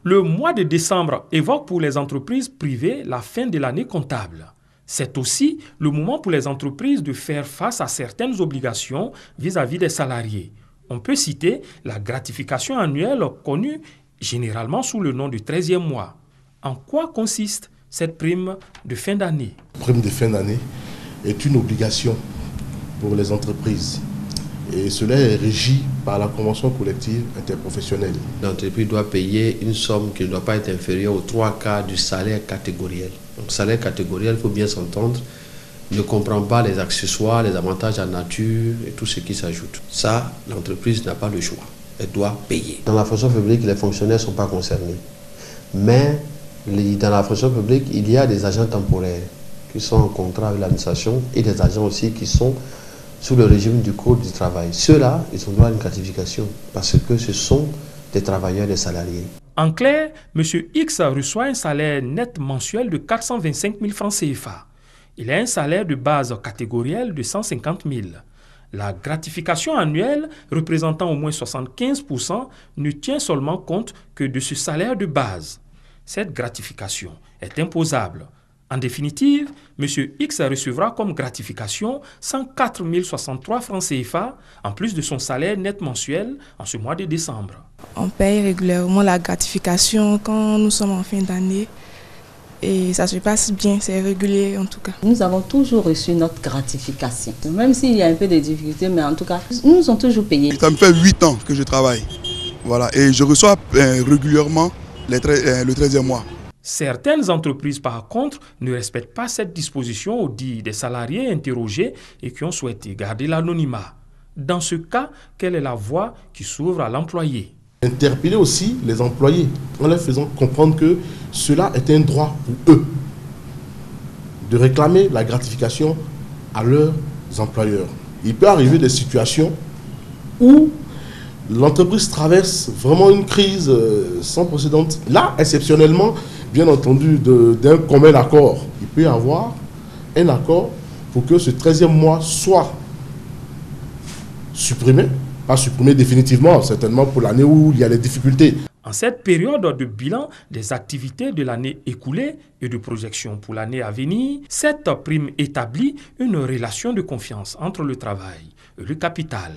Le mois de décembre évoque pour les entreprises privées la fin de l'année comptable. C'est aussi le moment pour les entreprises de faire face à certaines obligations vis-à-vis des salariés. On peut citer la gratification annuelle connue généralement sous le nom du 13e mois. En quoi consiste cette prime de fin d'année? La prime de fin d'année est une obligation pour les entreprises. Et cela est régi par la convention collective interprofessionnelle. L'entreprise doit payer une somme qui ne doit pas être inférieure aux 3/4 du salaire catégoriel. Donc, salaire catégoriel, il faut bien s'entendre, ne comprend pas les accessoires, les avantages en nature et tout ce qui s'ajoute. Ça, l'entreprise n'a pas le choix. Elle doit payer. Dans la fonction publique, les fonctionnaires ne sont pas concernés. Mais dans la fonction publique, il y a des agents temporaires qui sont en contrat avec l'administration et des agents aussi qui sont sous le régime du Code du travail. Ceux-là, ils ont droit à une gratification parce que ce sont des travailleurs, des salariés. En clair, M. X reçoit un salaire net mensuel de 425 000 francs CFA. Il a un salaire de base catégoriel de 150 000. La gratification annuelle, représentant au moins 75%, ne tient seulement compte que de ce salaire de base. Cette gratification est imposable. En définitive, M. X recevra comme gratification 104 063 francs CFA, en plus de son salaire net mensuel en ce mois de décembre. On paye régulièrement la gratification quand nous sommes en fin d'année et ça se passe bien, c'est régulier en tout cas. Nous avons toujours reçu notre gratification, même s'il y a un peu de difficultés, mais en tout cas, nous nous sommes toujours payés. Ça me fait 8 ans que je travaille, voilà, et je reçois régulièrement le 13e mois. Certaines entreprises, par contre, ne respectent pas cette disposition au dit des salariés interrogés et qui ont souhaité garder l'anonymat. Dans ce cas, quelle est la voie qui s'ouvre à l'employé? Interpeller aussi les employés en leur faisant comprendre que cela est un droit pour eux de réclamer la gratification à leurs employeurs. Il peut arriver des situations où l'entreprise traverse vraiment une crise sans précédent. Là, exceptionnellement, bien entendu, d'un commun accord, il peut y avoir un accord pour que ce 13e mois soit supprimé. Pas supprimé définitivement, certainement pour l'année où il y a des difficultés. En cette période de bilan des activités de l'année écoulée et de projection pour l'année à venir, cette prime établit une relation de confiance entre le travail et le capital.